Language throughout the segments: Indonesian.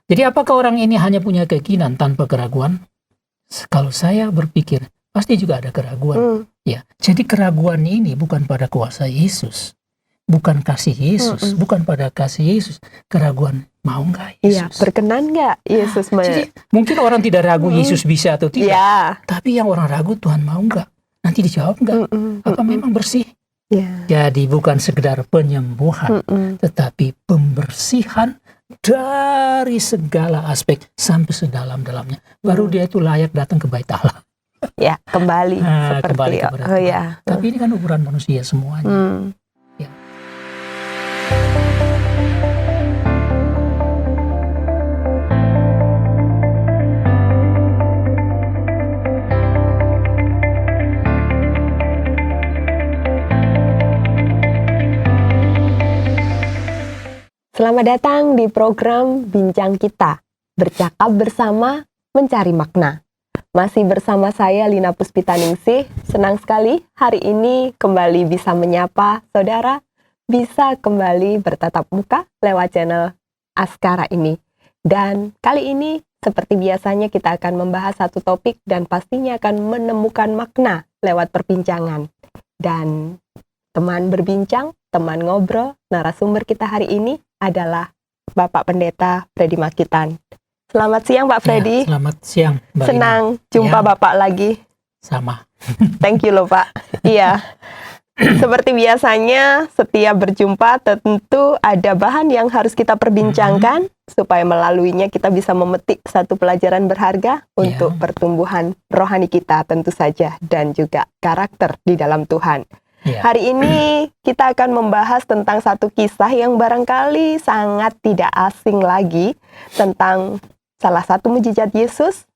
Jadi apakah orang ini hanya punya keyakinan tanpa keraguan? Kalau saya berpikir, pasti juga ada keraguan. Ya, jadi keraguan ini bukan pada kuasa Yesus, bukan kasih Yesus, bukan pada kasih Yesus. Keraguan, mau nggak Yesus? Iya, berkenan nggak Yesus? Jadi mungkin orang tidak ragu Yesus bisa atau tidak, Ya. tapi yang orang ragu, Tuhan mau nggak? Nanti dijawab nggak? Apa memang bersih? Ya. Jadi bukan sekedar penyembuhan, tetapi pembersihan dari segala aspek sampai sedalam-dalamnya. Baru dia itu layak datang ke bait Allah. Ya, kembali seperti kembali kepada Tuhan. ya. Tapi ini kan ukuran manusia semuanya. Ya. Selamat datang di program Bincang Kita, bercakap bersama, mencari makna. Masih bersama saya Lina Puspitaningsih. Senang sekali hari ini kembali bisa menyapa saudara, bisa kembali bertatap muka lewat channel Askara ini. Dan kali ini seperti biasanya kita akan membahas satu topik dan pastinya akan menemukan makna lewat perbincangan. Dan teman berbincang, teman ngobrol, narasumber kita hari ini adalah Bapak Pendeta Freddy Makitan. Selamat siang Pak Freddy. Ya, selamat siang Mbak Senang Lina. jumpa Bapak lagi. Sama. Thank you loh Pak. Iya. Seperti biasanya setiap berjumpa tentu ada bahan yang harus kita perbincangkan supaya melaluinya kita bisa memetik satu pelajaran berharga untuk pertumbuhan rohani kita tentu saja dan juga karakter di dalam Tuhan. Hari ini kita akan membahas tentang satu kisah yang barangkali sangat tidak asing lagi, tentang salah satu mujizat Yesus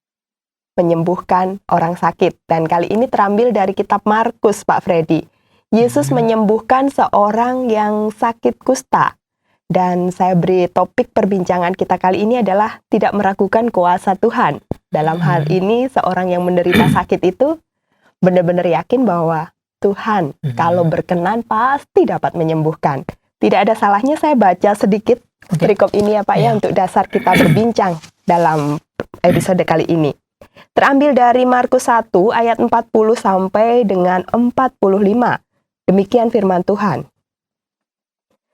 menyembuhkan orang sakit. Dan kali ini terambil dari kitab Markus, Pak Freddy. Yesus menyembuhkan seorang yang sakit kusta. Dan saya beri topik perbincangan kita kali ini adalah tidak meragukan kuasa Tuhan. Dalam hal ini seorang yang menderita sakit itu benar-benar yakin bahwa Tuhan kalau berkenan pasti dapat menyembuhkan. Tidak ada salahnya saya baca sedikit perikop ini ya Pak ya untuk dasar kita berbincang dalam episode kali ini. Terambil dari Markus 1 ayat 40 sampai dengan 45. Demikian firman Tuhan.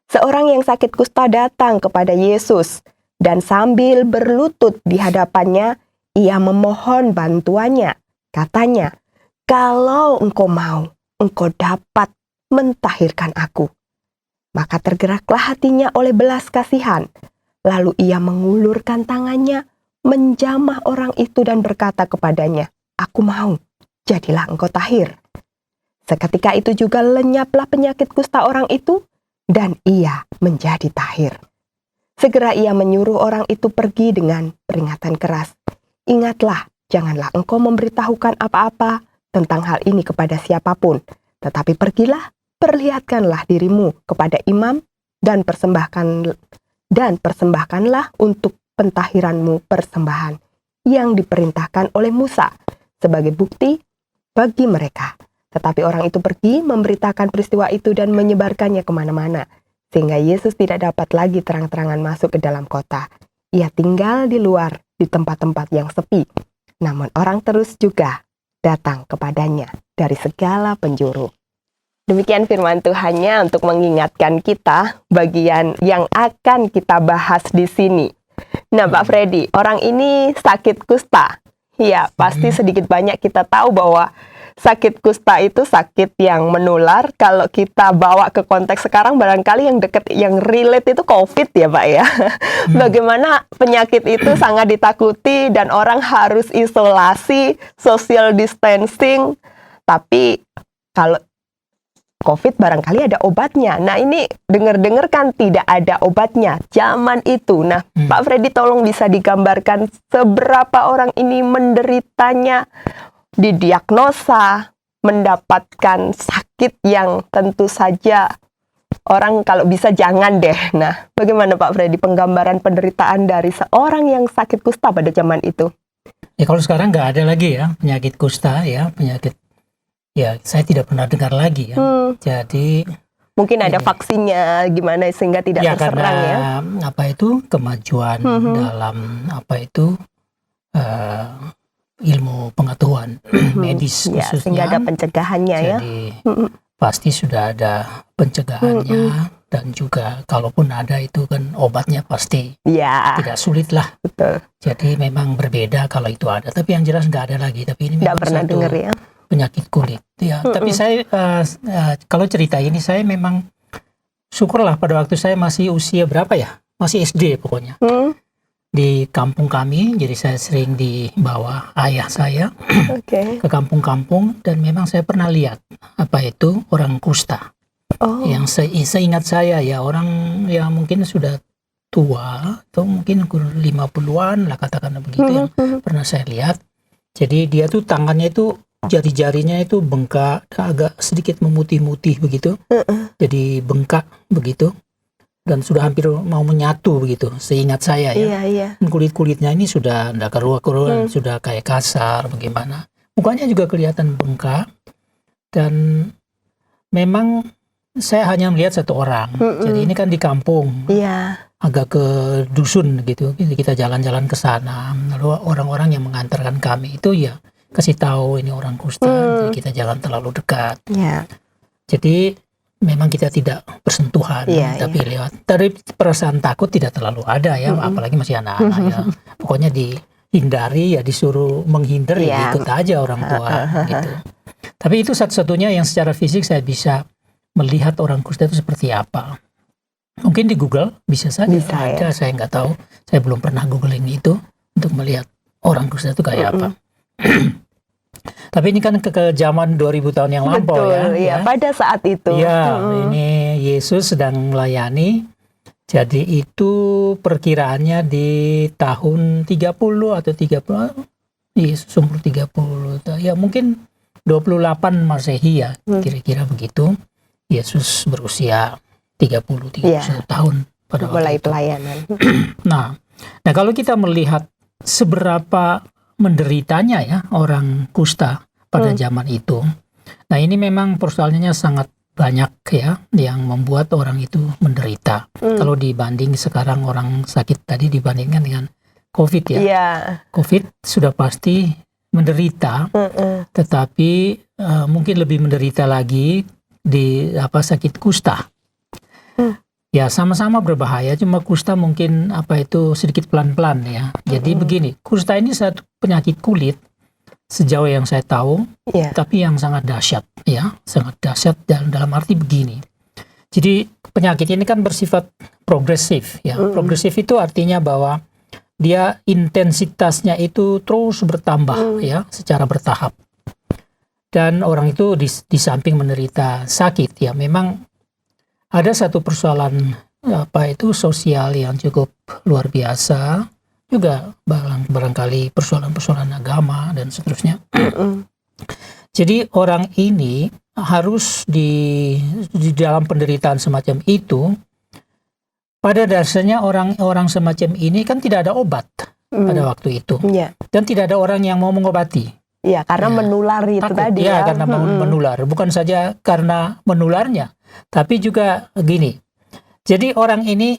Seorang yang sakit kusta datang kepada Yesus dan sambil berlutut di hadapannya ia memohon bantuannya. Katanya, "Kalau engkau mau, engkau dapat mentahirkan aku." Maka tergeraklah hatinya oleh belas kasihan. Lalu ia mengulurkan tangannya, menjamah orang itu dan berkata kepadanya, "Aku mau, jadilah engkau tahir." Seketika itu juga lenyaplah penyakit kusta orang itu, dan ia menjadi tahir. Segera ia menyuruh orang itu pergi dengan peringatan keras. "Ingatlah, janganlah engkau memberitahukan apa-apa tentang hal ini kepada siapapun, tetapi pergilah, perlihatkanlah dirimu kepada imam dan persembahkanlah untuk pentahiranmu persembahan yang diperintahkan oleh Musa sebagai bukti bagi mereka." Tetapi orang itu pergi memberitakan peristiwa itu dan menyebarkannya kemana-mana, sehingga Yesus tidak dapat lagi terang-terangan masuk ke dalam kota. Ia tinggal di luar, di tempat-tempat yang sepi. Namun orang terus juga datang kepadanya dari segala penjuru. Demikian firman Tuhannya untuk mengingatkan kita bagian yang akan kita bahas di sini. Nah Pak Freddy, orang ini sakit kusta. Ya, pasti sedikit banyak kita tahu bahwa sakit kusta itu sakit yang menular. Kalau kita bawa ke konteks sekarang, barangkali yang dekat, yang relate itu COVID ya Pak ya. Bagaimana penyakit itu sangat ditakuti dan orang harus isolasi, social distancing. Tapi kalau COVID barangkali ada obatnya. Nah ini dengar-dengar kan tidak ada obatnya zaman itu. Nah Pak Freddy tolong bisa digambarkan seberapa orang ini menderitanya, didiagnosa, mendapatkan sakit yang tentu saja orang kalau bisa jangan deh. Nah, bagaimana Pak Freddy penggambaran penderitaan dari seorang yang sakit kusta pada zaman itu? Ya kalau sekarang nggak ada lagi ya penyakit kusta ya, penyakit ya saya tidak pernah dengar lagi ya. Jadi Mungkin ada Ini. vaksinnya gimana sehingga tidak Ya terserang ya. karena apa itu kemajuan dalam apa itu ilmu pengetahuan medis Ya, sehingga khususnya. ada pencegahannya ya. Jadi pasti sudah ada pencegahannya dan juga kalaupun ada itu kan obatnya pasti Ya, tidak sulit lah. betul. Jadi memang berbeda kalau itu ada. Tapi yang jelas nggak ada lagi. Tapi ini Tidak memang pernah satu dengar ya. penyakit kulit. Ya. Tapi saya kalau cerita ini saya memang syukurlah pada waktu saya masih usia berapa ya? Masih SD pokoknya. Di kampung kami, jadi saya sering dibawa ayah saya Oke. ke kampung-kampung dan memang saya pernah lihat apa itu orang kusta. Oh. Yang seingat saya ya orang yang mungkin sudah tua atau mungkin 50-an lah katakan begitu yang pernah saya lihat. Jadi dia tuh tangannya itu jari-jarinya itu bengkak, agak sedikit memutih-mutih begitu. Jadi bengkak begitu dan sudah hampir mau menyatu begitu. Seingat saya ya. Iya. Kulit-kulitnya ini sudah tidak keruan-keruan, sudah kayak kasar bagaimana. Mukanya juga kelihatan bengkak dan memang saya hanya melihat satu orang. Jadi ini kan di kampung. Iya. Agak ke dusun gitu. Kita jalan-jalan ke sana. Lalu orang-orang yang mengantarkan kami itu ya kasih tahu ini orang kusta. Jadi kita jangan terlalu dekat. Iya. Jadi memang kita tidak bersentuhan, tapi lewat. Dari perasaan takut tidak terlalu ada ya, apalagi masih anak-anak ya. Pokoknya dihindari ya, disuruh menghindar ya ikut aja orang tua gitu. Tapi itu satu-satunya yang secara fisik saya bisa melihat orang kusta itu seperti apa. Mungkin di Google bisa saja ada, saya nggak tahu. Saya belum pernah googling itu untuk melihat orang kusta itu kayak apa. Tapi ini kan ke zaman 2000 tahun yang lampau. Betul, ya. Pada saat itu. Ya, ini Yesus sedang melayani. Jadi itu perkiraannya di tahun 30 atau 30. Yesus umur 30. Ya mungkin 28 Masehi ya, kira-kira begitu. Yesus berusia 31 tahun pada mulai waktu itu. Pelayanan. Nah, kalau kita melihat seberapa menderitanya ya orang kusta pada zaman itu. Nah ini memang persoalannya sangat banyak ya yang membuat orang itu menderita. Kalau dibanding sekarang orang sakit tadi dibandingkan dengan COVID ya. COVID sudah pasti menderita, tetapi mungkin lebih menderita lagi di sakit kusta. Ya sama-sama berbahaya, cuma kusta mungkin sedikit pelan-pelan ya. Jadi begini, kusta ini satu penyakit kulit sejauh yang saya tahu, tapi yang sangat dahsyat ya, sangat dahsyat dalam arti begini. Jadi penyakit ini kan bersifat progresif ya. Progresif itu artinya bahwa dia intensitasnya itu terus bertambah ya, secara bertahap. Dan orang itu di samping menderita sakit ya, memang ada satu persoalan sosial yang cukup luar biasa, juga barangkali persoalan-persoalan agama dan seterusnya. Jadi orang ini harus di dalam penderitaan semacam itu, pada dasarnya orang semacam ini kan tidak ada obat pada waktu itu, dan tidak ada orang yang mau mengobati. Ya, karena menular itu takut, tadi ya. Karena menular, bukan saja karena menularnya, tapi juga gini. Jadi orang ini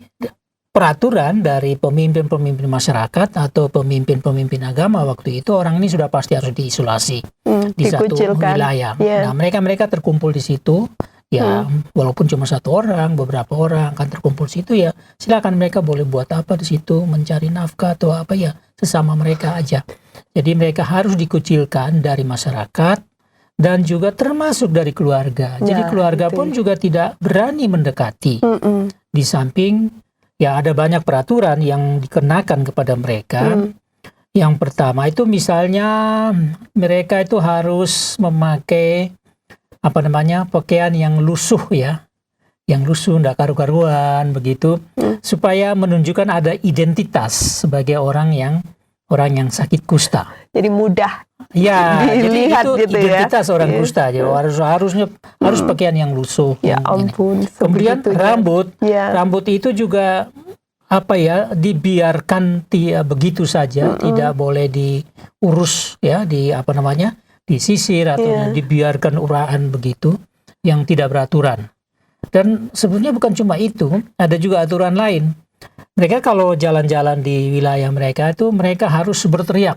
peraturan dari pemimpin-pemimpin masyarakat atau pemimpin-pemimpin agama waktu itu, orang ini sudah pasti harus diisolasi di satu wilayah. Nah, mereka terkumpul di situ. Ya, walaupun cuma satu orang, beberapa orang kan terkumpul di situ ya. Silakan mereka boleh buat apa di situ, mencari nafkah atau apa ya, sesama mereka aja. Jadi mereka harus dikucilkan dari masyarakat dan juga termasuk dari keluarga. Jadi keluarga pun juga tidak berani mendekati. Di samping ya ada banyak peraturan yang dikenakan kepada mereka. Yang pertama itu misalnya mereka itu harus memakai pakaian yang lusuh ya, yang lusuh, tidak karu-karuan begitu, supaya menunjukkan ada identitas sebagai orang yang sakit kusta. Jadi mudah dilihat jadi itu gitu identitas ya. Orang kusta. Jadi harus pakaian yang lusuh. Ya ampun. Kemudian rambut itu juga dibiarkan begitu saja, tidak boleh diurus ya, disisir atau dibiarkan uraan begitu yang tidak beraturan. Dan sebenarnya bukan cuma itu, ada juga aturan lain. Mereka kalau jalan-jalan di wilayah mereka itu mereka harus berteriak,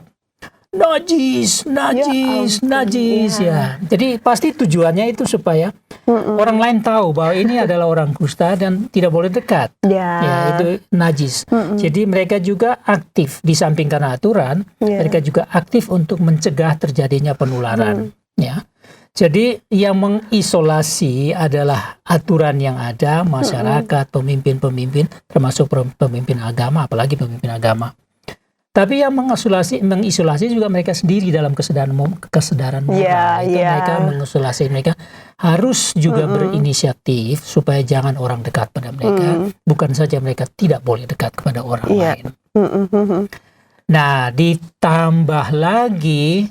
najis, najis, ampun, najis, ya. Jadi pasti tujuannya itu supaya orang lain tahu bahwa ini adalah orang kusta dan tidak boleh dekat. Ya, itu najis. Jadi mereka juga aktif, di samping karena aturan, mereka juga aktif untuk mencegah terjadinya penularan. Ya. Jadi yang mengisolasi adalah aturan yang ada, masyarakat, pemimpin-pemimpin, termasuk pemimpin agama, apalagi pemimpin agama. Tapi yang mengisolasi juga mereka sendiri dalam kesadaran moral. Mereka mengisolasi, mereka harus juga berinisiatif supaya jangan orang dekat pada mereka. Bukan saja mereka tidak boleh dekat kepada orang lain. Nah, ditambah lagi,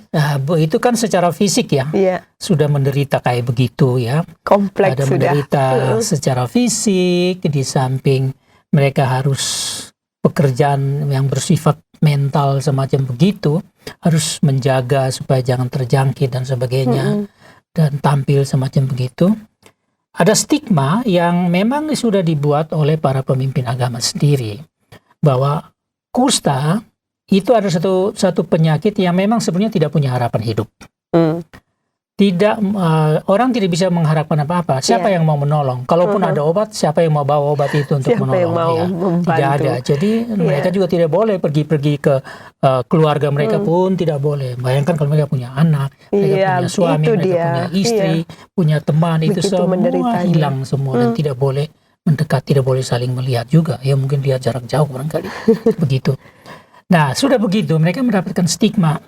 itu kan secara fisik ya, sudah menderita kayak begitu ya. Kompleks ada menderita secara fisik, di samping mereka harus pekerjaan yang bersifat mental semacam begitu, harus menjaga supaya jangan terjangkit dan sebagainya, dan tampil semacam begitu. Ada stigma yang memang sudah dibuat oleh para pemimpin agama sendiri, bahwa kusta itu ada satu penyakit yang memang sebenarnya tidak punya harapan hidup. Orang tidak bisa mengharapkan apa-apa. Siapa yang mau menolong? Kalaupun ada obat, siapa yang mau bawa obat itu untuk siapa menolong? Yang mau membantu? Tidak ada. Jadi mereka juga tidak boleh pergi ke keluarga mereka pun tidak boleh. Bayangkan kalau mereka punya anak, mereka punya suami, mereka punya istri, punya teman, itu semua hilang semua dan tidak boleh mendekat, tidak boleh saling melihat juga. Ya mungkin dia jarak jauh barangkali. Begitu. Nah, sudah begitu mereka mendapatkan stigma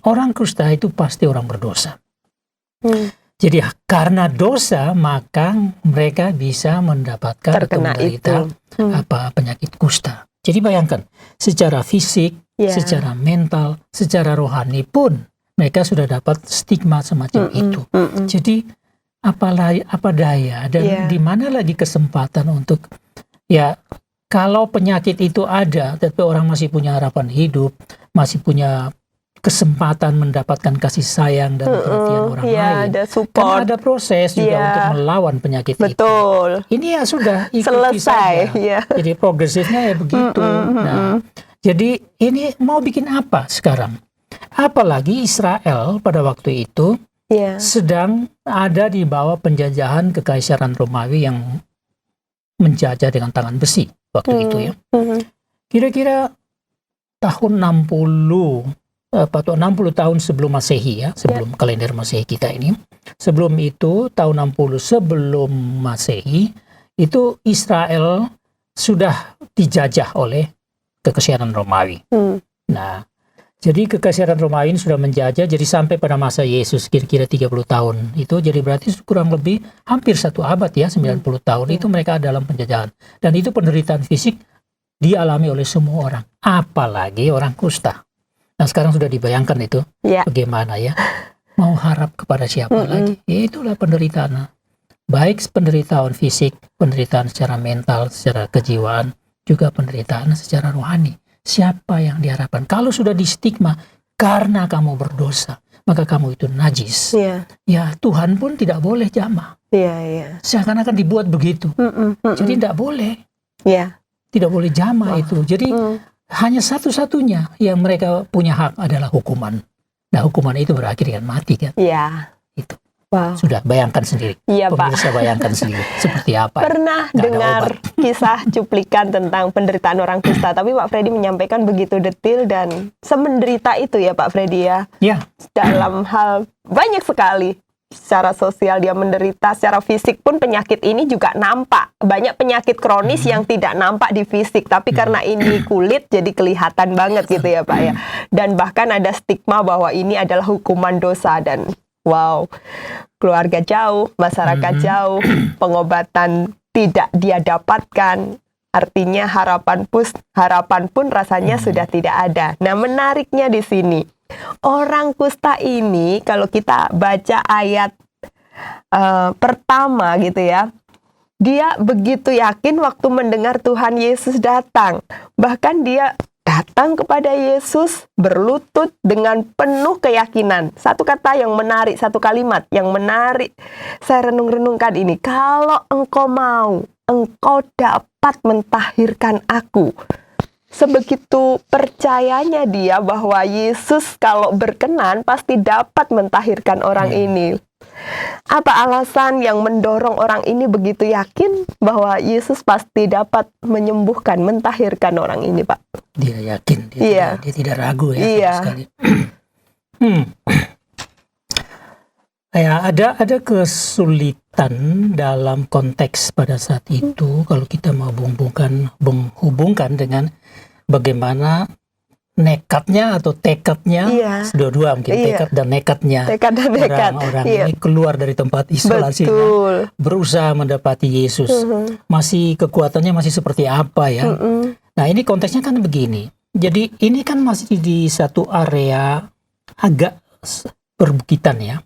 orang kusta itu pasti orang berdosa. Jadi karena dosa maka mereka bisa mendapatkan atau menderita penyakit kusta. Jadi bayangkan, secara fisik, secara mental, secara rohani pun mereka sudah dapat stigma semacam itu. Jadi apa daya dan di mana lagi kesempatan untuk kalau penyakit itu ada, tapi orang masih punya harapan hidup, masih punya kesempatan mendapatkan kasih sayang dan perhatian orang lain. Ada support. Karena ada proses juga untuk melawan penyakit itu. Ini sudah selesai. Jadi progresifnya begitu. Nah, jadi ini mau bikin apa sekarang? Apalagi Israel pada waktu itu sedang ada di bawah penjajahan Kekaisaran Romawi yang menjajah dengan tangan besi. Waktu itu ya, kira-kira tahun 60 tahun sebelum Masehi ya, sebelum kalender Masehi kita ini. Sebelum itu tahun 60 sebelum Masehi itu Israel sudah dijajah oleh Kekaisaran Romawi. Nah, jadi Kekaisaran Romawi ini sudah menjajah, jadi sampai pada masa Yesus kira-kira 30 tahun itu, jadi berarti kurang lebih hampir 1 abad ya, 90 tahun itu mereka dalam penjajahan. Dan itu penderitaan fisik dialami oleh semua orang, apalagi orang kusta. Nah sekarang sudah dibayangkan itu, bagaimana ya, mau harap kepada siapa lagi? Itulah penderitaan, baik penderitaan fisik, penderitaan secara mental, secara kejiwaan, juga penderitaan secara rohani. Siapa yang diharapkan? Kalau sudah di stigma karena kamu berdosa, maka kamu itu najis. Ya Tuhan pun tidak boleh jamah. Seakan-akan dibuat begitu. Jadi tidak boleh. Tidak boleh jamah itu. Jadi hanya satu-satunya yang mereka punya hak adalah hukuman. Nah hukuman itu berakhir dengan mati kan? Itu. Sudah bayangkan sendiri. Pemirsa bayangkan sendiri seperti apa. Pernah dengar kisah cuplikan tentang penderitaan orang kusta, tapi Pak Freddy menyampaikan begitu detail dan semenderita itu ya Pak Freddy ya. Dalam hal banyak sekali. Secara sosial dia menderita, secara fisik pun penyakit ini juga nampak. Banyak penyakit kronis yang tidak nampak di fisik, tapi karena ini kulit jadi kelihatan banget gitu ya Pak ya. Dan bahkan ada stigma bahwa ini adalah hukuman dosa dan keluarga jauh, masyarakat jauh, pengobatan tidak dia dapatkan. Artinya harapan pun rasanya sudah tidak ada. Nah, menariknya di sini, orang kusta ini kalau kita baca ayat pertama gitu ya, dia begitu yakin waktu mendengar Tuhan Yesus datang. Bahkan dia datang kepada Yesus, berlutut dengan penuh keyakinan. Satu kata yang menarik, satu kalimat yang menarik. Saya renung-renungkan ini. Kalau engkau mau, engkau dapat mentahirkan aku. Sebegitu percayanya dia bahwa Yesus kalau berkenan pasti dapat mentahirkan orang ini. Apa alasan yang mendorong orang ini begitu yakin bahwa Yesus pasti dapat menyembuhkan, mentahirkan orang ini, Pak? Dia yakin, dia tidak ragu ya sama sekali. Ya, ada kesulitan dalam konteks pada saat itu kalau kita mau menghubungkan dengan bagaimana nekatnya atau tekadnya, dua-dua mungkin, tekad dan nekatnya orang-orang ini keluar dari tempat isolasinya, berusaha mendapati Yesus. Masih kekuatannya masih seperti apa ya? Nah, ini konteksnya kan begini. Jadi ini kan masih di satu area agak perbukitan ya.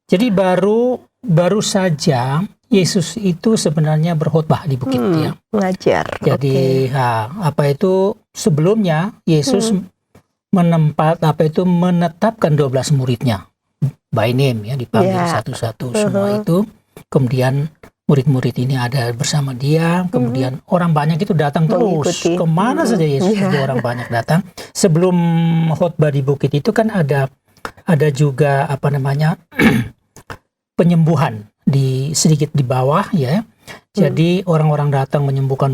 Jadi baru saja Yesus itu sebenarnya berkhotbah di bukit ya. Ngajar. Jadi sebelumnya Yesus menetapkan 12 muridnya by name ya, dipanggil satu-satu semua itu. Kemudian murid-murid ini ada bersama dia. Kemudian orang banyak itu datang terus. Kemana saja Yesus itu orang banyak datang. Sebelum khotbah di bukit itu kan ada juga penyembuhan sedikit di bawah ya. Jadi orang-orang datang menyembuhkan.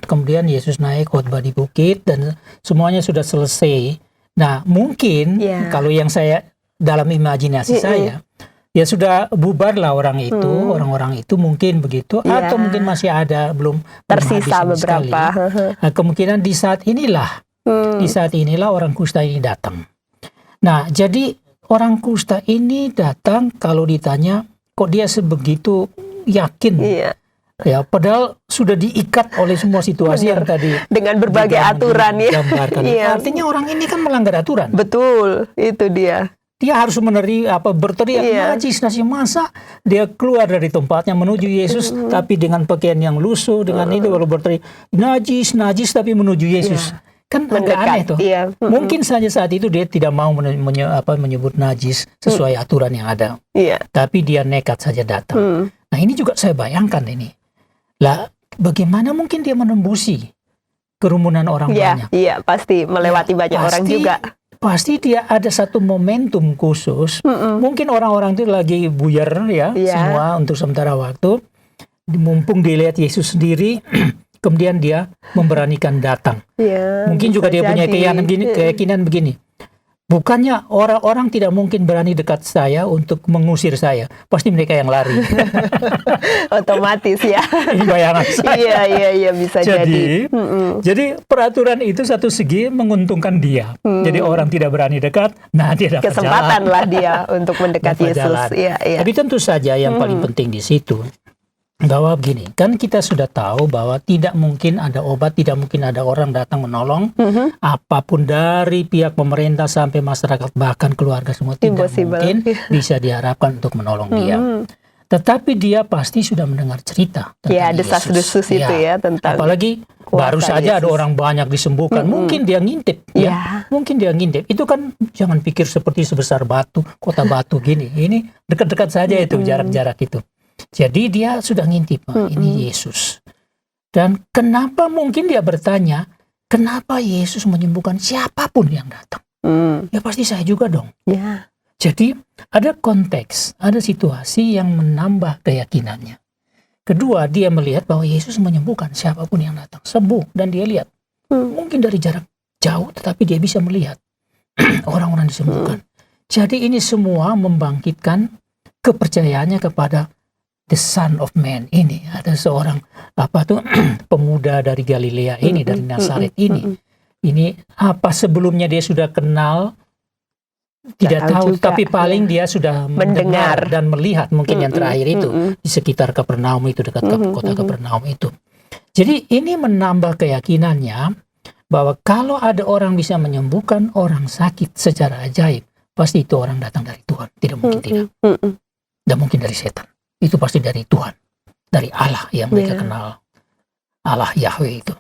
Kemudian Yesus naik khotbah di bukit dan semuanya sudah selesai. Nah, mungkin kalau yang saya dalam imajinasi saya, ya sudah bubarlah orang itu mungkin begitu, atau mungkin masih ada belum tersisa beberapa. Nah, kemungkinan di saat inilah orang kusta ini datang. Nah, jadi orang kusta ini datang kalau ditanya kok dia sebegitu yakin. Ya, padahal sudah diikat oleh semua situasi yang tadi dengan berbagai aturan ya. Artinya orang ini kan melanggar aturan. Betul, itu dia. Dia harus berteriak najis, masa dia keluar dari tempatnya menuju Yesus tapi dengan pakaian yang lusuh, dengan itu baru berteriak najis tapi menuju Yesus. Kan agak aneh tuh. Mungkin saja saat itu dia tidak mau menyebut najis sesuai aturan yang ada. Tapi dia nekat saja datang. Nah, ini juga saya bayangkan ini. Lah, bagaimana mungkin dia menembusi kerumunan orang banyak? Iya, pasti melewati banyak orang juga. Pasti dia ada satu momentum khusus. Mungkin orang-orang itu lagi buyar ya, semua untuk sementara waktu. Mumpung dilihat Yesus sendiri, kemudian dia memberanikan datang. Mungkin juga dia punya keyakinan begini. Bukannya orang-orang tidak mungkin berani dekat saya untuk mengusir saya. Pasti mereka yang lari. Otomatis ya. Ini bayangan saya. Iya, bisa jadi. Jadi peraturan itu satu segi menguntungkan dia. Jadi orang tidak berani dekat, nah dia dapat kesempatan lah dia untuk mendekat Yesus. Tapi tentu saja yang paling penting di situ, bahwa begini, kan kita sudah tahu bahwa tidak mungkin ada obat, tidak mungkin ada orang datang menolong, apapun dari pihak pemerintah sampai masyarakat bahkan keluarga semua tidak mungkin bisa diharapkan untuk menolong dia. Tetapi dia pasti sudah mendengar cerita tentang desas-desus itu ya tentang. Apalagi baru saja ada orang banyak disembuhkan, mungkin dia ngintip, mungkin dia ngintip. Itu kan jangan pikir seperti sebesar batu, kota batu gini. Ini dekat-dekat saja itu jarak-jarak itu. Jadi dia sudah ngintip, ini Yesus. Dan kenapa mungkin dia bertanya, kenapa Yesus menyembuhkan siapapun yang datang? Ya pasti saya juga dong. Jadi ada konteks, ada situasi yang menambah keyakinannya. Kedua, dia melihat bahwa Yesus menyembuhkan siapapun yang datang. Sembuh, dan dia lihat. Mungkin dari jarak jauh, tetapi dia bisa melihat orang-orang disembuhkan. Jadi ini semua membangkitkan kepercayaannya kepada the Son of Man ini. Ada seorang pemuda dari Galilea ini, dari Nazaret ini. Ini apa sebelumnya dia sudah kenal? Tidak tahu, juga, tapi paling dia sudah mendengar dan melihat mungkin yang terakhir itu di sekitar Kapernaum itu, dekat kota Kapernaum itu. Jadi ini menambah keyakinannya bahwa kalau ada orang bisa menyembuhkan orang sakit secara ajaib, pasti itu orang datang dari Tuhan. Tidak mungkin tidak. Tidak mungkin dari setan. Itu pasti dari Tuhan, dari Allah yang mereka kenal, Allah Yahweh itu.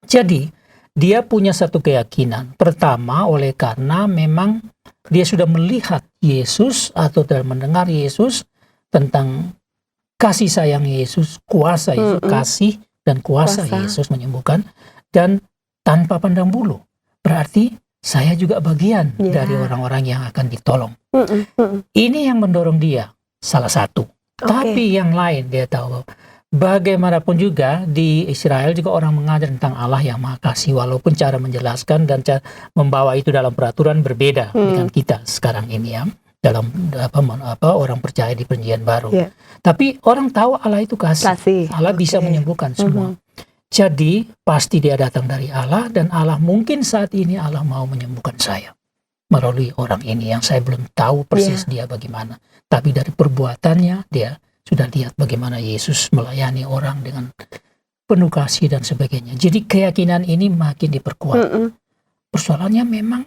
Jadi dia punya satu keyakinan. Pertama, oleh karena memang dia sudah melihat Yesus atau telah mendengar Yesus tentang kasih sayang Yesus, kuasa Yesus, kasih dan kuasa Yesus menyembuhkan, dan tanpa pandang bulu. Berarti saya juga bagian dari orang-orang yang akan ditolong. Ini yang mendorong dia, salah satu. Tapi yang lain dia tahu, bagaimanapun juga di Israel juga orang mengajar tentang Allah yang Maha Kasih, walaupun cara menjelaskan dan cara membawa itu dalam peraturan berbeda dengan kita sekarang ini ya, dalam orang percaya di Perjanjian Baru. Tapi orang tahu Allah itu kasih. Allah bisa menyembuhkan semua. Jadi pasti dia datang dari Allah, dan Allah mungkin saat ini Allah mau menyembuhkan saya melalui orang ini yang saya belum tahu persis dia bagaimana. Tapi dari perbuatannya dia sudah lihat bagaimana Yesus melayani orang dengan penuh kasih dan sebagainya. Jadi keyakinan ini makin diperkuat. Persoalannya memang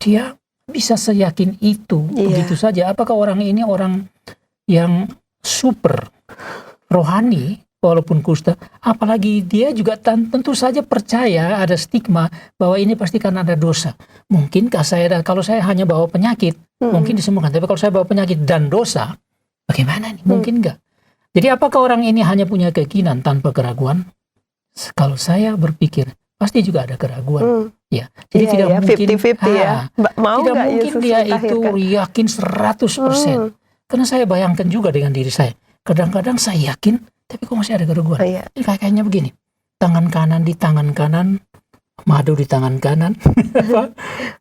dia bisa seyakin itu begitu saja. Apakah orang ini orang yang super rohani walaupun kusta? Apalagi dia juga tentu saja percaya ada stigma bahwa ini pasti karena ada dosa. Mungkinkah kalau saya hanya bawa penyakit mungkin disembuhkan, tapi kalau saya bawa penyakit dan dosa, bagaimana nih? Mungkin enggak. Jadi apakah orang ini hanya punya keyakinan tanpa keraguan? Kalau saya berpikir pasti juga ada keraguan. Ya, jadi tidak mungkin 50-50 ya. Mau tidak mungkin Yesus dia itu melahirkan? yakin 100%. Karena saya bayangkan juga dengan diri saya. Kadang-kadang saya yakin, tapi kok masih ada keraguan. Ini kayaknya begini. Tangan kanan di tangan kanan, madu di tangan kanan,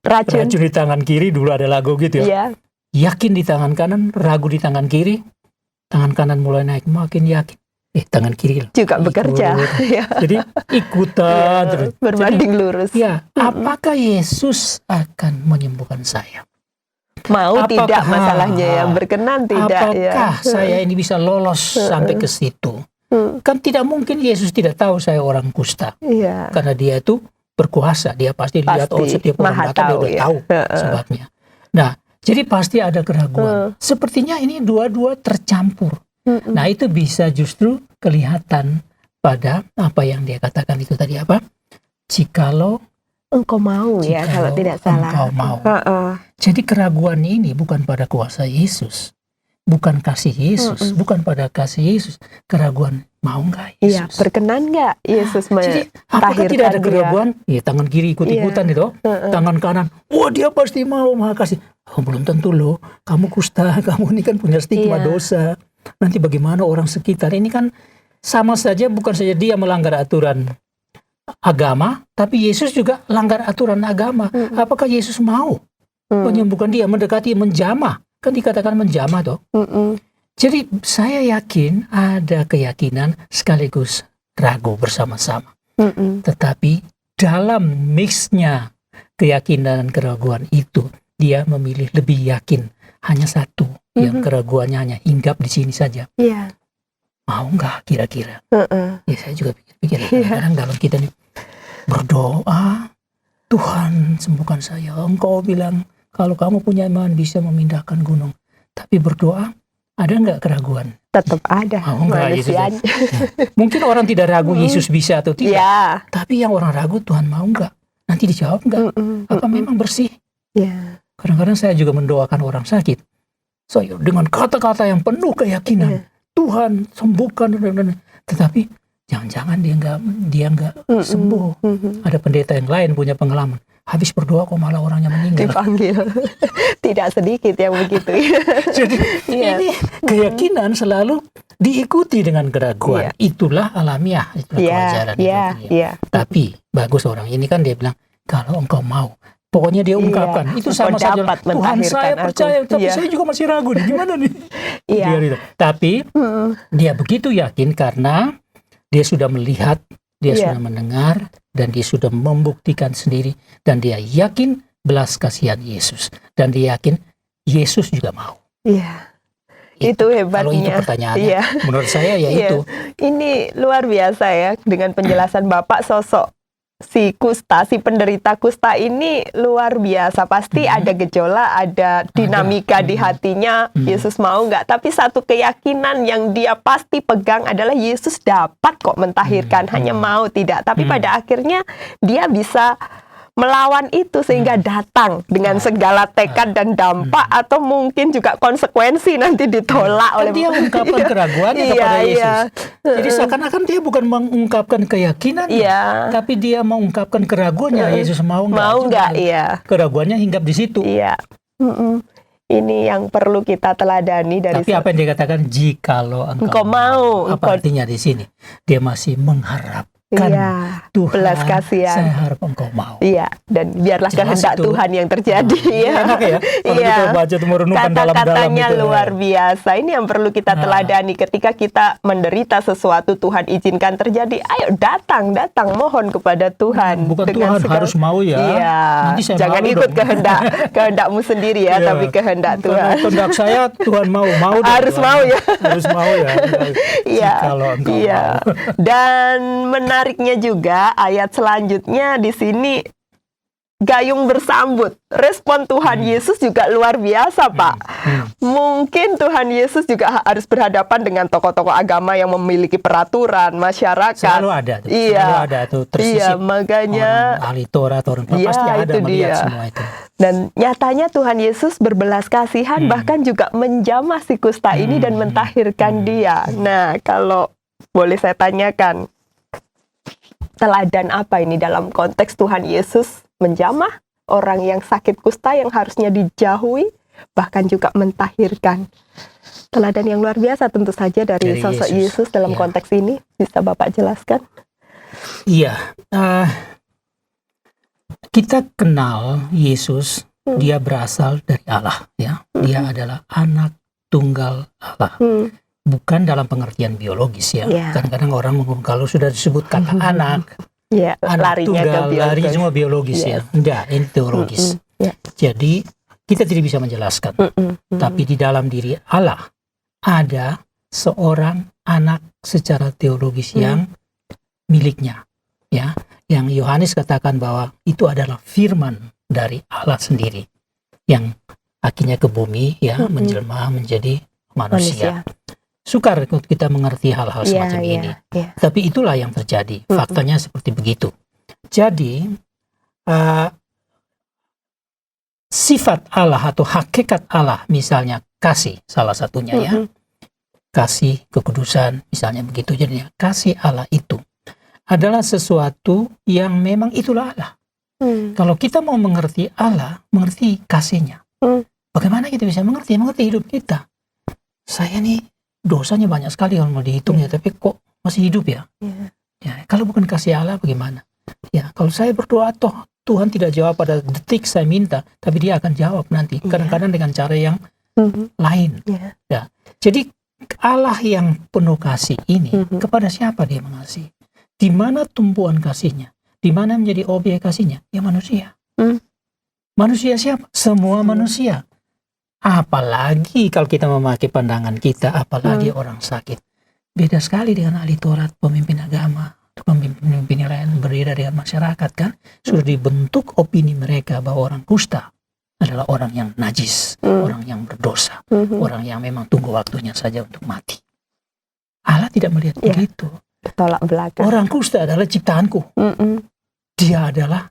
racun di tangan kiri. Dulu ada lagu gitu ya. Yakin di tangan kanan, ragu di tangan kiri. Tangan kanan mulai naik, makin yakin. Tangan kiri juga bekerja. Jadi ikutan berbanding lurus. Apakah Yesus akan menyembuhkan saya? Mau tidak masalahnya ya, berkenan tidak ya. Apakah saya ini bisa lolos sampai ke situ? Kan tidak mungkin Yesus tidak tahu saya orang kusta. Karena dia itu berkuasa, dia pasti lihat setiap orang datang, dia udah tahu sebabnya. Nah, jadi pasti ada keraguan. Sepertinya ini dua-dua tercampur. Nah, itu bisa justru kelihatan pada apa yang dia katakan itu tadi apa? Jikalau engkau mau ya, kalau tidak salah. Engkau mau. Jadi keraguan ini bukan pada kuasa Yesus, bukan kasih Yesus, bukan pada kasih Yesus. Keraguan, mau nggak Yesus? Berkenan nggak Yesus jadi apakah tidak ada keraguan? Ya, tangan kiri ikut-ikutan itu, tangan kanan, wah dia pasti mau Maha Kasih. Belum tentu loh, kamu kusta, kamu ini kan punya stigma dosa. Nanti bagaimana orang sekitar? Ini kan sama saja, bukan saja dia melanggar aturan agama, tapi Yesus juga langgar aturan agama. Apakah Yesus mau menyembuhkan dia, mendekati, menjamah? Kan dikatakan menjamah toh. Jadi saya yakin ada keyakinan sekaligus ragu bersama-sama. Tetapi dalam mixnya keyakinan dan keraguan itu, dia memilih lebih yakin. Hanya satu yang keraguannya hanya hinggap di sini saja. Mau nggak kira-kira? Ya saya juga pikir. Kadang-kadang dalam kita nih berdoa, Tuhan sembuhkan saya. Engkau bilang kalau kamu punya iman bisa memindahkan gunung. Tapi berdoa, ada nggak keraguan? Tetap ada. Mau nggak Yesus? Mungkin orang tidak ragu Yesus bisa atau tidak. Tapi yang orang ragu, Tuhan mau nggak? Nanti dijawab nggak? Apa memang bersih? Kadang-kadang saya juga mendoakan orang sakit. Saya dengan kata-kata yang penuh keyakinan, Tuhan sembuhkan. Tetapi jangan-jangan dia nggak sembuh. Ada pendeta yang lain punya pengalaman. Habis berdoa kok malah orangnya meninggal. Dipanggil. Tidak sedikit yang begitu. Jadi ini keyakinan selalu diikuti dengan keraguan. Itulah alamiah, itulah kewajaran. Tapi bagus orang ini kan dia bilang, kalau engkau mau. Pokoknya dia ungkapkan, itu sama saja. Tuhan saya percaya, tapi saya juga masih ragu nih, gimana nih? Tapi dia begitu yakin karena dia sudah melihat, dia sudah mendengar, dan dia sudah membuktikan sendiri, dan dia yakin belas kasihan Yesus, dan dia yakin Yesus juga mau. Itu hebatnya. Kalau itu pertanyaannya, menurut saya ya itu. Ini luar biasa ya, dengan penjelasan Bapak sosok si penderita kusta ini luar biasa. Pasti ada gejolak, ada dinamika di hatinya. Yesus mau nggak? Tapi satu keyakinan yang dia pasti pegang adalah Yesus dapat kok mentahirkan. Hanya mau tidak. Tapi pada akhirnya dia bisa melawan itu sehingga datang dengan segala tekad dan dampak atau mungkin juga konsekuensi nanti ditolak oleh dia mengungkapkan keraguannya kepada Yesus. Jadi seakan-akan dia bukan mengungkapkan keyakinan, tapi dia mengungkapkan keraguannya. Yesus mau nggak? Keraguannya hinggap di situ. Ini yang perlu kita teladani dari. Tapi apa yang dikatakan jikalau engkau mau? Apa artinya di sini? Dia masih mengharap. Tuhan, belas kasihan. Saya harap engkau mau. Dan biarlah kehendak Tuhan yang terjadi. Enak ya. Kalau kita baca merenungkan kata-katanya luar biasa. Ini yang perlu kita teladani ketika kita menderita sesuatu, Tuhan izinkan terjadi. Ayo datang, mohon kepada Tuhan. Bukan Tuhan harus mau ya. Nanti saya jangan ikut kehendakmu sendiri ya, tapi kehendak Tuhan. Kehendak saya Tuhan mau harus Tuhan. mau ya. Harus mau ya. Kalau engkau mau. Dan menariknya juga ayat selanjutnya di sini gayung bersambut. Respon Tuhan Yesus juga luar biasa, Pak. Mungkin Tuhan Yesus juga harus berhadapan dengan tokoh-tokoh agama yang memiliki peraturan, masyarakat. Selalu ada tuh. Selalu ada tuh tersisip. Makanya orang ahli Torah pasti ada melihat semua itu. Dan nyatanya Tuhan Yesus berbelas kasihan bahkan juga menjamah si kusta ini dan mentahirkan dia. Nah, kalau boleh saya tanyakan, teladan apa ini dalam konteks Tuhan Yesus menjamah orang yang sakit kusta yang harusnya dijauhi, bahkan juga mentahirkan? Teladan yang luar biasa tentu saja dari sosok Yesus dalam konteks ini. Bisa Bapak jelaskan? Iya, kita kenal Yesus, dia berasal dari Allah, ya. Dia adalah anak tunggal Allah. Bukan dalam pengertian biologis ya. Kadang-kadang orang kalau sudah disebut kata anak larinya tunggal, lari semua biologis ya. Enggak, ini teologis. Jadi kita tidak bisa menjelaskan. Tapi di dalam diri Allah ada seorang anak secara teologis yang miliknya, ya. Yang Yohanes katakan bahwa itu adalah firman dari Allah sendiri yang akhirnya ke bumi ya, menjelma menjadi manusia. Sukar kita mengerti hal-hal semacam ini. Tapi itulah yang terjadi. Faktanya seperti begitu. Jadi sifat Allah atau hakikat Allah, misalnya kasih salah satunya ya. Kasih, kekudusan, misalnya begitu. Jadi kasih Allah itu adalah sesuatu yang memang itulah Allah. Kalau kita mau mengerti Allah, mengerti kasihnya. Bagaimana kita bisa mengerti hidup kita? Saya nih dosanya banyak sekali kalau mau dihitung ya, tapi kok masih hidup ya? Ya, kalau bukan kasih Allah bagaimana? Ya, kalau saya berdoa toh Tuhan tidak jawab pada detik saya minta, tapi Dia akan jawab nanti. Kadang-kadang dengan cara yang lain. Ya, jadi Allah yang penuh kasih ini kepada siapa Dia mengasihi? Di mana tumpuan kasihnya? Di mana menjadi objek kasihnya? Ya manusia. Manusia siapa? Semua manusia. Apalagi kalau kita memakai pandangan kita, apalagi orang sakit. Beda sekali dengan ahli Taurat, pemimpin agama, pemimpin yang lain berbeda dengan masyarakat kan. Sudah dibentuk opini mereka bahwa orang kusta adalah orang yang najis, orang yang berdosa, orang yang memang tunggu waktunya saja untuk mati. Allah tidak melihat begitu. Tolak belakang. Orang kusta adalah ciptaanku. Dia adalah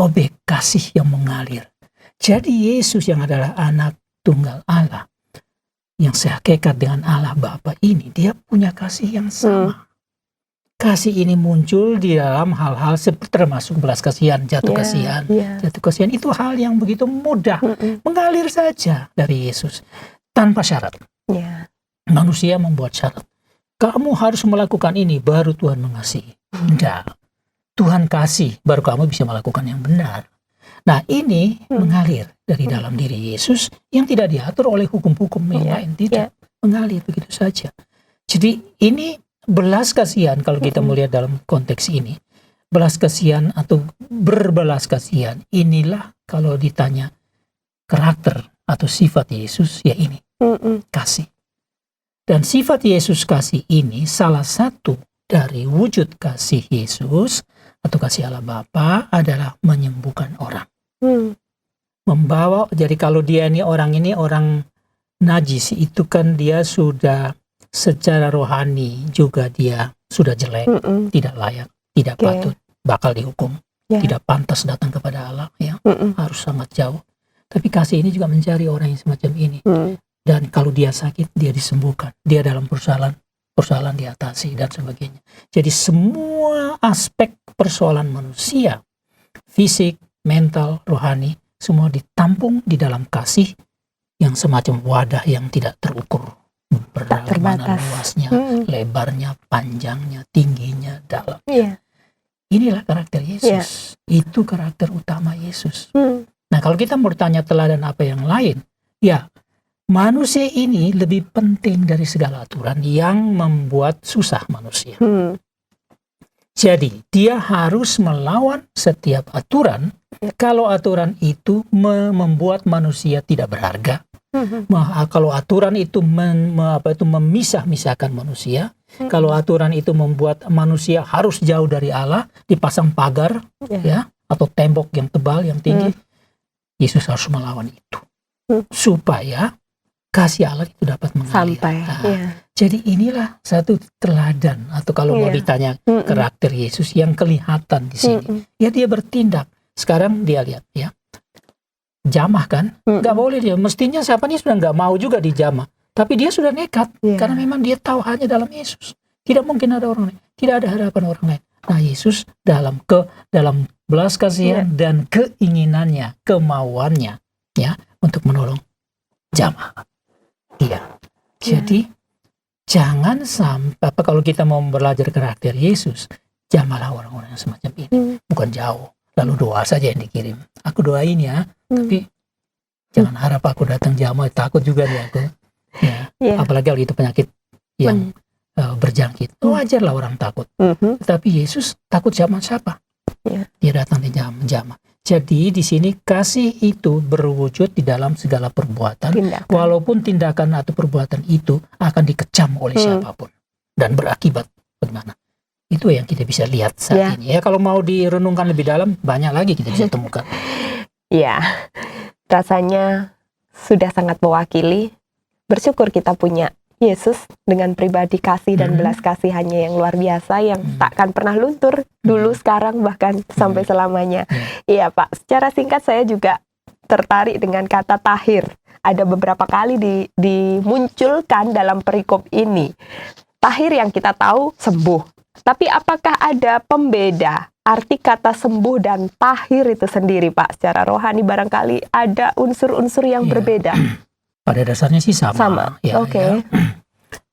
objek kasih yang mengalir. Jadi Yesus yang adalah anak tunggal Allah, yang sehakikat dengan Allah Bapa ini, Dia punya kasih yang sama. Kasih ini muncul di dalam hal-hal seperti termasuk belas kasihan, jatuh kasihan. Jatuh kasihan itu hal yang begitu mudah, mengalir saja dari Yesus tanpa syarat. Manusia membuat syarat. Kamu harus melakukan ini baru Tuhan mengasihi. Tidak. Tuhan kasih baru kamu bisa melakukan yang benar. Nah, ini mengalir dari dalam diri Yesus yang tidak diatur oleh hukum-hukum yang lain. Tidak. Mengalir begitu saja. Jadi ini belas kasihan kalau kita melihat dalam konteks ini. Belas kasihan atau berbelas kasihan. Inilah kalau ditanya karakter atau sifat Yesus, ya ini. Kasih. Dan sifat Yesus kasih ini salah satu dari wujud kasih Yesus atau kasih Allah Bapa adalah menyembuhkan orang. Hmm. Membawa, jadi kalau dia ini orang najis, itu kan dia sudah secara rohani juga dia sudah jelek, tidak layak, tidak patut, bakal dihukum, tidak pantas datang kepada Allah, ya, harus sangat jauh. Tapi kasih ini juga mencari orang yang semacam ini. Dan kalau dia sakit, dia disembuhkan. Dia dalam persoalan diatasi dan sebagainya. Jadi semua aspek persoalan manusia, fisik, mental, rohani, semua ditampung di dalam kasih yang semacam wadah yang tidak terukur. Bagaimana luasnya, lebarnya, panjangnya, tingginya, dalam. Inilah karakter Yesus. Itu karakter utama Yesus. Nah, kalau kita mau bertanya teladan apa yang lain, ya, manusia ini lebih penting dari segala aturan yang membuat susah manusia. Jadi, dia harus melawan setiap aturan kalau aturan itu membuat manusia tidak berharga. Kalau aturan itu memisah-misahkan manusia, kalau aturan itu membuat manusia harus jauh dari Allah, dipasang pagar, ya, atau tembok yang tebal, yang tinggi, Yesus harus melawan itu. Supaya kasih Allah itu dapat mengalir. Jadi inilah satu teladan, atau kalau mau ditanya karakter Yesus yang kelihatan di sini. Ya, dia bertindak. Sekarang dia lihat, ya, jamah kan, nggak boleh dia. Mestinya siapa nih sudah nggak mau juga dijamah. Tapi dia sudah nekat, karena memang dia tahu hanya dalam Yesus. Tidak mungkin ada orang lain, tidak ada harapan orang lain. Nah, Yesus dalam belas kasihan dan keinginannya, kemauannya, ya, untuk menolong jamah. Iya. Jadi jangan sampai kalau kita mau belajar karakter Yesus, jamahlah orang-orang yang semacam ini. Bukan jauh, lalu doa saja yang dikirim. Aku doain ya, tapi jangan harap aku datang jamah, takut juga nih aku. Ya. Apalagi kalau itu penyakit yang berjangkit. Wajarlah orang takut. Tapi Yesus takut jamah siapa? Dia datang di jamah. Jadi di sini kasih itu berwujud di dalam segala perbuatan, walaupun tindakan atau perbuatan itu akan dikecam oleh siapapun dan berakibat bagaimana. Itu yang kita bisa lihat saat ini. Ya, kalau mau direnungkan lebih dalam, banyak lagi kita bisa temukan. Ya, rasanya sudah sangat mewakili. Bersyukur kita punya Yesus dengan pribadi kasih dan belas kasihannya yang luar biasa, yang takkan pernah luntur dulu, sekarang, bahkan sampai selamanya. Iya Pak, secara singkat saya juga tertarik dengan kata tahir. Ada beberapa kali dimunculkan dalam perikop ini. Tahir yang kita tahu sembuh. Tapi apakah ada pembeda arti kata sembuh dan tahir itu sendiri Pak? Secara rohani barangkali ada unsur-unsur yang berbeda. Pada dasarnya sih sama. Ya.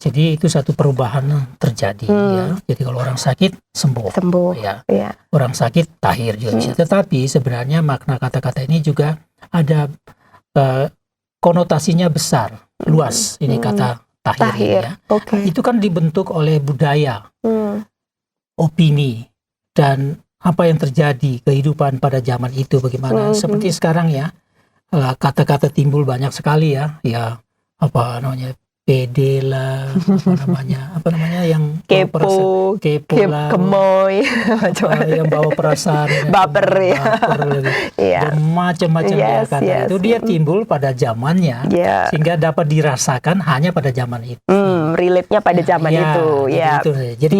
Jadi itu satu perubahan terjadi. Ya. Jadi kalau orang sakit sembuh. Ya. Orang sakit tahir juga bisa. Tetapi sebenarnya makna kata-kata ini juga ada konotasinya besar, luas. Ini kata tahir. Ya. Itu kan dibentuk oleh budaya, opini, dan apa yang terjadi kehidupan pada zaman itu bagaimana. Seperti sekarang ya. Kata-kata timbul banyak sekali ya, apa namanya, pede lah, apa namanya yang kepo lah, kemoy, yang bawa perasaan, baper dan macam-macam kata itu dia timbul pada zamannya, sehingga dapat dirasakan hanya pada zaman itu. Relate-nya pada zaman itu. Jadi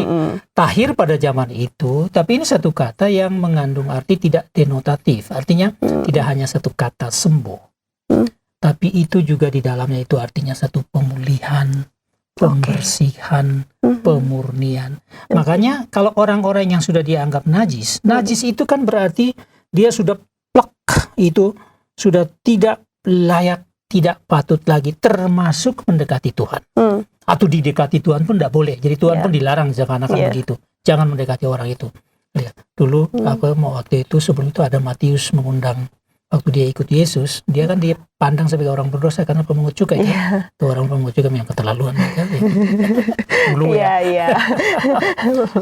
tahir pada zaman itu, tapi ini satu kata yang mengandung arti tidak denotatif, artinya tidak hanya satu kata sembuh, tapi itu juga di dalamnya itu artinya satu pemulihan, pembersihan, pemurnian. Makanya kalau orang-orang yang sudah dianggap najis itu kan berarti dia sudah plek, itu sudah tidak layak, tidak patut lagi, termasuk mendekati Tuhan. Atau didekati Tuhan pun tidak boleh. Jadi Tuhan pun dilarang seakan-akan begitu. Jangan mendekati orang itu. Lihat, dulu waktu itu sebelum itu ada Matius mengundang, waktu dia ikut Yesus, dia kan dipandang sebagai orang berdosa karena pemungut cukai. Itu orang pemungut cukai yang keterlaluan. Dulu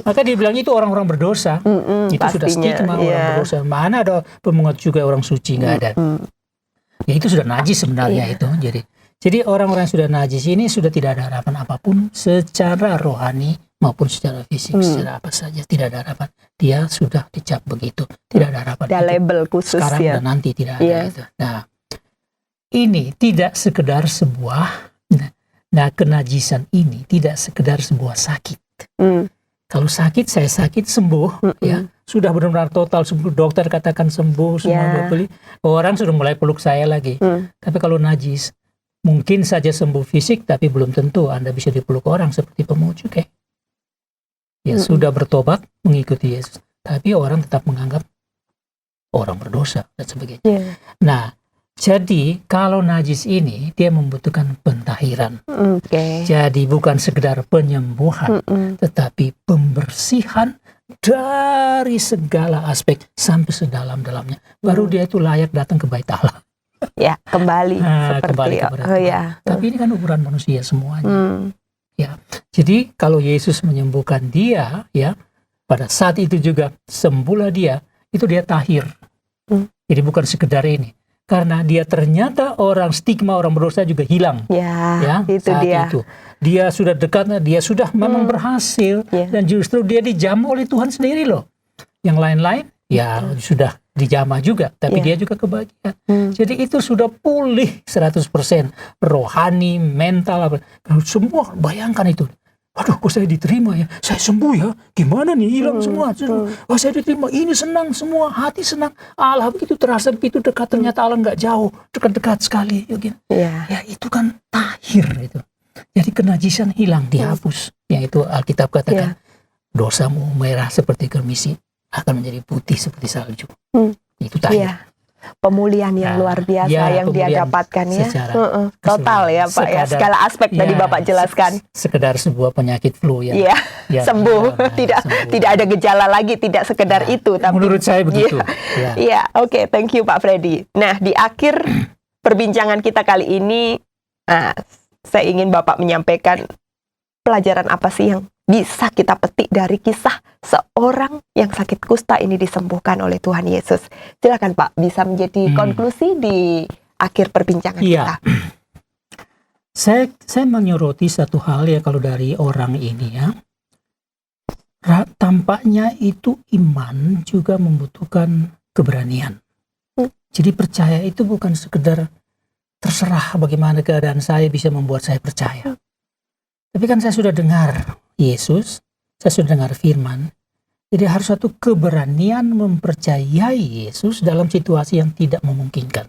maka dia bilang itu orang-orang berdosa. Itu sudah stigma orang berdosa. Mana ada pemungut cukai orang suci, nggak ada. Ya itu sudah najis sebenarnya itu. Jadi orang-orang yang sudah najis ini sudah tidak ada harapan apapun secara rohani maupun secara fisik, secara apa saja, tidak ada harapan. Dia sudah dicap begitu, tidak ada harapan. Ada label khusus sekarang ya. dan nanti tidak ada itu. Nah, ini tidak sekedar sebuah, kenajisan ini tidak sekedar sebuah sakit. Kalau sakit, saya sakit sembuh, ya sudah benar-benar total sembuh. Dokter katakan sembuh, semua beli. Orang sudah mulai peluk saya lagi. Tapi kalau najis, mungkin saja sembuh fisik, tapi belum tentu Anda bisa dipeluk orang seperti pemungut cukai. Ya sudah bertobat mengikuti Yesus, tapi orang tetap menganggap orang berdosa dan sebagainya. Nah, jadi kalau najis ini dia membutuhkan pentahiran. Jadi bukan sekedar penyembuhan, tetapi pembersihan dari segala aspek sampai sedalam-dalamnya. Baru dia itu layak datang ke bait Allah. Ya, kembali seperti kembali kepada Tuhan. Tapi ini kan ukuran manusia semuanya. Ya, jadi kalau Yesus menyembuhkan dia, ya pada saat itu juga sembuhlah dia, itu dia tahir. Jadi bukan sekedar ini. Karena dia ternyata stigma orang berdosa juga hilang. Ya, itu saat dia. itu. Dia sudah dekat, dia sudah memang berhasil. Dan justru dia dijamah oleh Tuhan sendiri loh. Yang lain-lain, ya sudah dijamah juga. Tapi dia juga kebahagiaan. Jadi itu sudah pulih 100%. Rohani, mental, semua bayangkan itu. Aduh, kok saya diterima ya, saya sembuh ya, gimana nih, hilang semua. Oh, saya diterima, ini senang semua, hati senang. Allah begitu terasa, begitu dekat, ternyata Allah nggak jauh, dekat-dekat sekali. Ya itu kan tahir itu. Jadi kenajisan hilang, dihapus. Yang itu Alkitab katakan, dosamu merah seperti gerimis akan menjadi putih seperti salju. Itu tahir. Pemulihan yang luar biasa yang dia dapatkan ya. Total ya Pak ya, segala aspek tadi Bapak jelaskan. Sekedar sebuah penyakit flu ya. Sembuh, tidak ada gejala lagi, tidak sekedar itu. Tapi menurut saya begitu. Oke, thank you Pak Freddy. Nah, di akhir perbincangan kita kali ini, saya ingin Bapak menyampaikan pelajaran apa sih yang bisa kita petik dari kisah seorang yang sakit kusta ini disembuhkan oleh Tuhan Yesus. Silakan Pak, bisa menjadi konklusi di akhir perbincangan kita. Saya menyoroti satu hal ya kalau dari orang ini ya. Tampaknya itu iman juga membutuhkan keberanian. Jadi percaya itu bukan sekedar terserah bagaimana keadaan saya bisa membuat saya percaya. Tapi kan saya sudah dengar Yesus, saya sudah dengar firman. Jadi harus satu keberanian mempercayai Yesus dalam situasi yang tidak memungkinkan.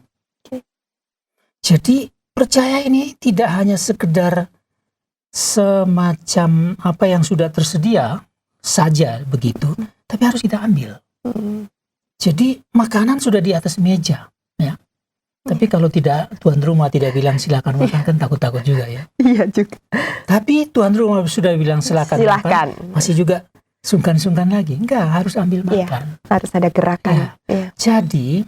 Jadi percaya ini tidak hanya sekedar semacam apa yang sudah tersedia saja begitu, tapi harus kita ambil. Jadi makanan sudah di atas meja, ya. Tapi kalau tidak, tuan rumah tidak bilang silakan makan, kan takut-takut juga ya. Iya juga. Tapi tuan rumah sudah bilang silakan makan, masih juga sungkan-sungkan lagi. Enggak, harus ambil makan. Harus ada gerakan. Jadi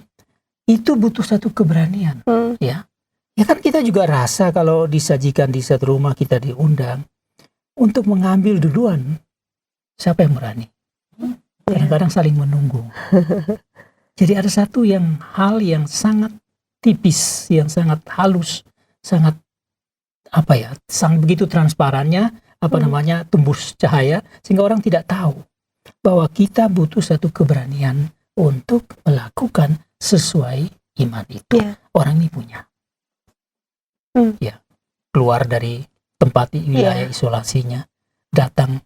itu butuh satu keberanian, ya. Ya kan kita juga rasa kalau disajikan di satu rumah, kita diundang untuk mengambil duluan. Siapa yang berani? Kadang-kadang saling menunggu. Jadi ada satu hal yang sangat tipis, yang sangat halus, sangat sangat begitu transparannya, tembus cahaya, sehingga orang tidak tahu bahwa kita butuh satu keberanian untuk melakukan sesuai iman itu. Orang ini punya. Keluar dari tempat wilayah isolasinya, datang.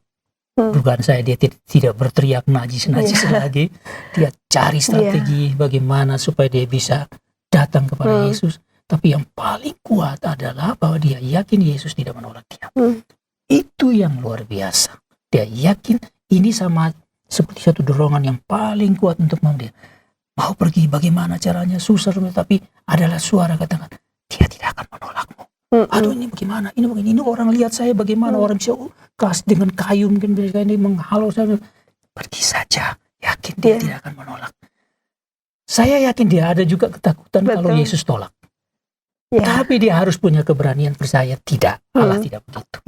Bukan saya, dia tidak berteriak najis lagi. Dia cari strategi bagaimana supaya dia bisa datang kepada Yesus. Tapi yang paling kuat adalah bahwa dia yakin Yesus tidak menolak dia. Itu yang luar biasa. Dia yakin ini sama seperti satu dorongan yang paling kuat untuk dia. Mau pergi bagaimana caranya, susah, tapi adalah suara katakan, dia tidak akan menolakmu. Aduh, ini bagaimana? Ini orang lihat saya bagaimana, orang bisa kasih dengan kayu mungkin mereka ini menghalau saya. Pergi saja, yakin dia tidak akan menolak. Saya yakin dia ada juga ketakutan kalau Yesus tolak. Tapi dia harus punya keberanian percaya tidak, Allah tidak begitu.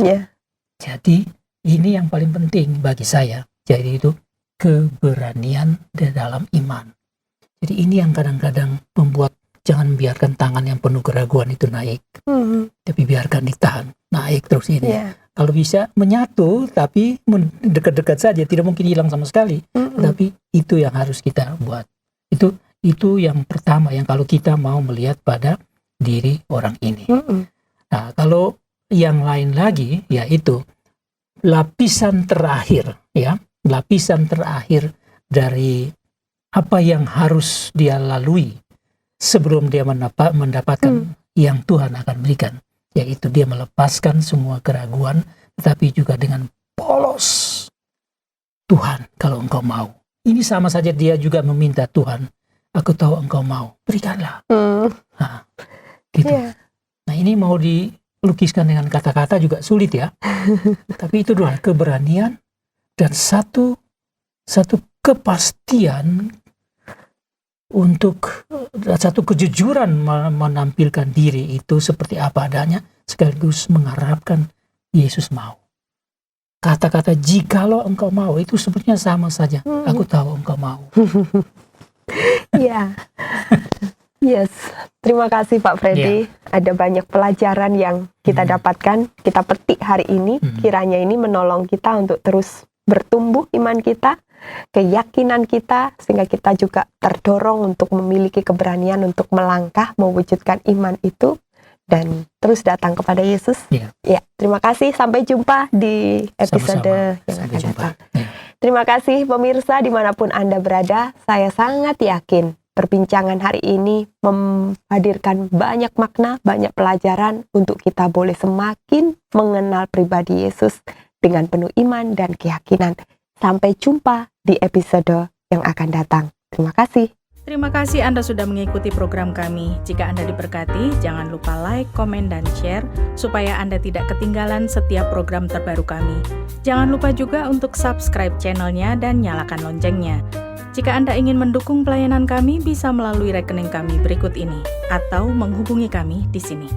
Jadi ini yang paling penting bagi saya. Jadi itu keberanian di dalam iman. Jadi ini yang kadang-kadang membuat jangan biarkan tangan yang penuh keraguan itu naik Tapi biarkan ditahan, naik terus ini. Yeah. Kalau bisa menyatu, tapi dekat-dekat saja, tidak mungkin hilang sama sekali. Tapi itu yang harus kita buat. Itu yang pertama, yang kalau kita mau melihat pada diri orang ini. Nah, kalau yang lain lagi, yaitu lapisan terakhir, ya, lapisan terakhir dari apa yang harus dia lalui sebelum dia mendapatkan yang Tuhan akan berikan, yaitu dia melepaskan semua keraguan, tetapi juga dengan polos. Tuhan, kalau engkau mau. Ini sama saja dia juga meminta, Tuhan, aku tahu engkau mau, berikanlah. Nah, gitu. Yeah. Nah, ini mau dilukiskan dengan kata-kata juga sulit ya. Tapi itu adalah keberanian dan satu kepastian untuk satu kejujuran menampilkan diri itu seperti apa adanya, sekaligus mengharapkan Yesus mau. Kata-kata jikalau engkau mau itu sebenarnya sama saja. Aku tahu engkau mau. Ya, yes. Terima kasih Pak Freddy. Ada banyak pelajaran yang kita dapatkan, kita petik hari ini. Kiranya ini menolong kita untuk terus bertumbuh iman kita, keyakinan kita, sehingga kita juga terdorong untuk memiliki keberanian untuk melangkah, mewujudkan iman itu, dan terus datang kepada Yesus. Ya, terima kasih. Sampai jumpa di episode yang akan datang. Terima kasih pemirsa dimanapun Anda berada. Saya sangat yakin perbincangan hari ini menghadirkan banyak makna, banyak pelajaran untuk kita boleh semakin mengenal pribadi Yesus dengan penuh iman dan keyakinan. Sampai jumpa di episode yang akan datang. Terima kasih. Terima kasih Anda sudah mengikuti program kami. Jika Anda diberkati, jangan lupa like, komen, dan share supaya Anda tidak ketinggalan setiap program terbaru kami. Jangan lupa juga untuk subscribe channelnya dan nyalakan loncengnya. Jika Anda ingin mendukung pelayanan kami, bisa melalui rekening kami berikut ini atau menghubungi kami di sini.